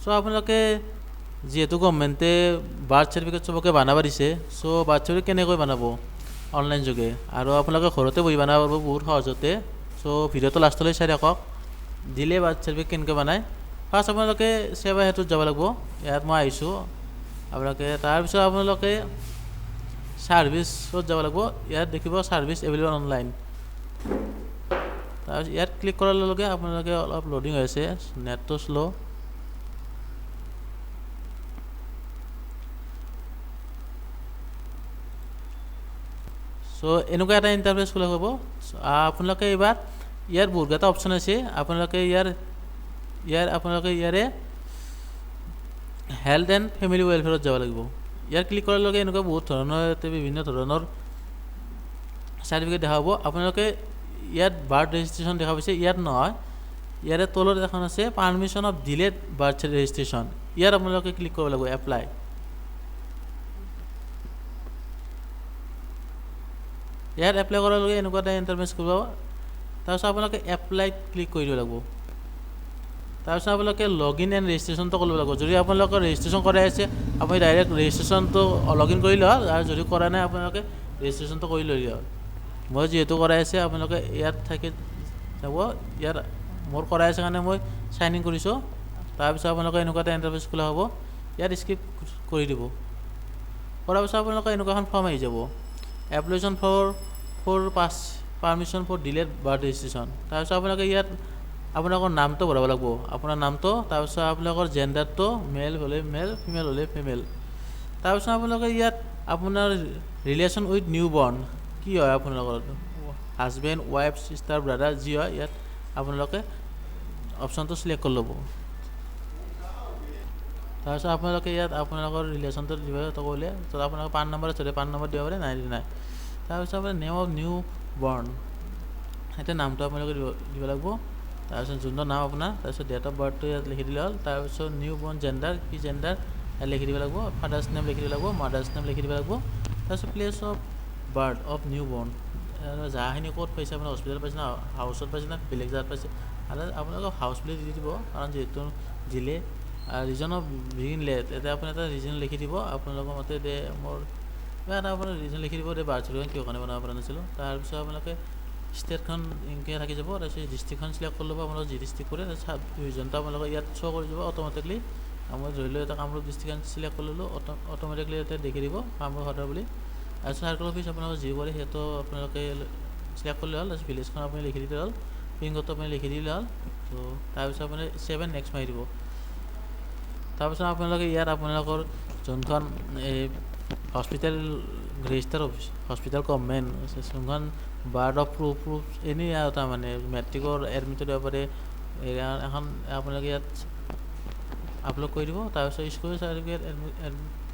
so আপোনালোকে যেহেতু গভর্নমেন্টে birth certificate সবকে বানাব দিছে সো বার্থ সার্টিফিকেট কেনেকৈ বানাব অনলাইন যোগে আৰু আপোনালোকে ঘৰতে বহি বানাব পাৰিব বহুত সহজতে সো ভিডিঅ'টো লাষ্টলৈ চাই থাকক দিলে বাৰ্থ সাৰ্টিফিকেট কেনেকৈ বানায় ফাৰ্ষ্ট আপোনালোকে সেৱা হেতুত যাব লাগিব ইয়াত মই আহিছোঁ আপোনালোকে তাৰপিছত আপোনালোকে সাৰ্ভিসত যাব লাগিব ইয়াত দেখিব সাৰ্ভিস এভেইলেবল অনলাইন তাৰপিছত ইয়াত ক্লিক কৰাৰ লগে লগে আপোনালোকে অলপ লোডিং হৈ আছে নেটটো স্লো সো এনেকুৱা এটা ইন্টাৰফেস খোলা হ'ব আপোনালোকে এবাৰ ইয়াৰ বহুতটা অপচন আছে আপোনালোকে আপোনালোকে ইয়াৰে হেল্থ এণ্ড ফেমিলি ৱেলফেয়াৰত যাব লাগিব ইয়াৰ ক্লিক কৰাৰ লগে এনেকুৱা বহুত ধৰণৰ বিভিন্ন ধৰণৰ সাৰ্টিফিকেট দেখা পাব আপোনালোকে ইয়াত বাৰ্থ ৰেজিষ্ট্ৰেশ্যন দেখা পাইছে ইয়াত নহয় ইয়াৰে তলত এখন আছে permission of delayed birth registration ইয়াত আপোনালোকে ক্লিক কৰিব লাগিব এপ্লাই ইয়াত এপ্লাই কৰাৰ লগে এনেকুৱা এটা ইন্টাৰফেস কৰিব তাৰপিছত আপোনালোকে এপ্লাইত ক্লিক কৰি দিব লাগিব তাৰপিছত আপোনালোকে লগইন এণ্ড ৰেজিষ্ট্ৰেশ্যনটো কৰিব লাগিব যদি আপোনালোকৰ ৰেজিষ্ট্ৰেশ্যন কৰাই আছে আপুনি ডাইৰেক্ট ৰেজিষ্ট্ৰেশ্যনটো লগইন কৰি লওক আৰু যদি কৰা নাই আপোনালোকে ৰেজিষ্ট্ৰেশ্যনটো কৰি লৈ লওক মই যেহেতু কৰাই আছে আপোনালোকে ইয়াত থাকি যাব ইয়াত মোৰ কৰাই আছে কাৰণে মই সাইন ইন কৰিছোঁ তাৰপিছত আপোনালোকে এনেকুৱা এটা ইন্টাৰফেস খোলা হ'ব ইয়াত স্কিপ কৰি দিব কৰাৰ পিছত আপোনালোকে এনেকুৱা এখন ফৰ্ম আহি যাব application for permission for delayed birth registration তাৰপিছত আপোনালোকে ইয়াত আপোনালোকৰ নামটো ভৰাব লাগিব আপোনাৰ নামটো তাৰপিছত আপোনালোকৰ জেন্ডাৰটো মেল হ'লে মেল ফিমেল হ'লে ফিমেল তাৰপিছত আপোনালোকে ইয়াত আপোনাৰ ৰিলেশ্যন উইথ নিউ বৰ্ণ কি হয় আপোনালোকৰ হাজবেণ্ড ৱাইফ সিষ্টাৰ ব্ৰাদাৰ যি হয় ইয়াত আপোনালোকে অপশ্যনটো সিলেক্ট কৰি ল'ব তাৰপিছত আপোনালোকে ইয়াত আপোনালোকৰ ৰিলেশ্যনটো দিব ক'লে তো আপোনালোকৰ পান নম্বৰ আছে পান নম্বৰ দিব পাৰে নাই তাৰপিছত আপোনাৰ নেম অফ নিউ বৰ্ণ এতিয়া নামটো আপোনালোকে দিব লাগিব তাৰপিছত যোনটো নাম আপোনাৰ তাৰপিছত ডেট অফ বাৰ্থটো ইয়াত লিখি দিলে হ'ল তাৰপিছত নিউ বৰ্ণ জেন্ডাৰ কি জেন্ডাৰ ইয়াত লিখি দিব লাগিব ফাদাৰ্ছ নেম লিখি দিব লাগিব মাদাৰ্ছ নেম লিখি দিব লাগিব তাৰপিছত place of birth of new বৰ্ণ যাখিনি ক'ত পাইছে আপোনাৰ হস্পিটেল পাইছে না হাউচত পাইছে না বেলেগ জেগাত পাইছে আৰু আপোনালোকক হাউচ বুলি দি দিব কাৰণ যিহেতু দিলে ৰিজন অফ বিগিনলে এতিয়া আপুনি এটা ৰিজন লিখি দিব আপোনালোকৰ মতে দে মোৰ এটা আপোনাৰ ৰিজন লিখি দিব দে বাৰ্থ চাৰ্টিফিকেট কিয় কাৰণে বনাব পৰা নাছিলোঁ তাৰপিছত আপোনালোকে ষ্টেটখন এনেকৈ থাকি যাব তাৰপিছত ডিষ্ট্ৰিক্টখন চিলেক্ট কৰি ল'ব আপোনালোকে যি ডিষ্ট্ৰিক্ট কৰে চাব ডিভিজনটো আপোনালোকে ইয়াত শ্ব' কৰি দিব অট'মেটিকলি মই ধৰি লওঁ এটা কামৰূপ ডিষ্ট্ৰিক্টখন চিলেক্ট কৰি ল'লোঁ অট'মেটিকলি ইয়াতে দেখি দিব কামৰূপ সদৰ বুলি তাৰপিছত চাৰ্কল অফিচ আপোনালোকে যি কৰে সেইটো আপোনালোকে চিলেক্ট কৰিলে হ'ল তাৰপিছত ভিলেজখন আপুনি লিখি দিলে হ'ল পিনক'ডটো আপুনি লিখি দিলে হ'ল তো তাৰপিছত আপুনি 7 নেক্সট মাৰি দিব তাৰপিছত আপোনালোকে ইয়াত আপোনালোকৰ যোনখন এই hospital register office hospital government যোনখন বাৰ্ড অফ প্ৰুফ এনি এটা মানে মেট্ৰিকৰ এডমিটটো দিব পাৰে এখন আপোনালোকে ইয়াত আপলোড কৰি দিব তাৰপিছত school certificate admit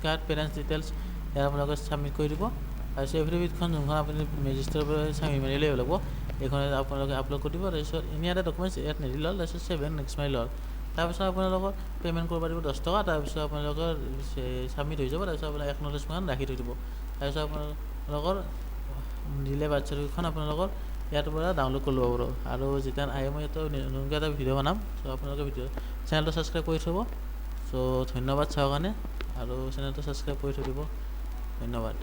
card parents details ইয়াত আপোনালোকে ছাবমিট কৰি দিব তাৰপিছত এফিডেভিটখন যোনখন আপুনি মেজিষ্ট্ৰেটৰ পৰা চাবি মাৰি লৈ লাগিব এইখন আপোনালোকে আপলোড কৰি দিব তাৰপিছত এনি এটা ডকুমেণ্টছ ইয়াত নিদিলে হ'ল তাৰপিছত 7 নেক্সট মাৰি ল'ল তাৰপিছত আপোনালোকৰ পে'মেণ্ট কৰিব পাৰিব 10 টকা তাৰপিছত আপোনালোকৰ ছাবমিট হৈ যাব তাৰপিছত আপোনাৰ একনলেজমেণ্ট ৰাখি থৈ দিব তাৰপিছত আপোনালোকৰ দিলে বাৰ্থ চাৰ্টিফিকেটখন আপোনালোকৰ ইয়াৰ পৰা ডাউনলোড কৰি ল'ব পাৰিব আৰু যেতিয়া আহে মই ইয়াত নতুনকৈ এটা ভিডিঅ' বনাম চ' আপোনালোকে চেনেলটো ছাবস্ক্ৰাইব কৰি থ'ব চ' ধন্যবাদ চাবৰ কাৰণে আৰু চেনেলটো ছাবস্ক্ৰাইব কৰি থৈ দিব ধন্যবাদ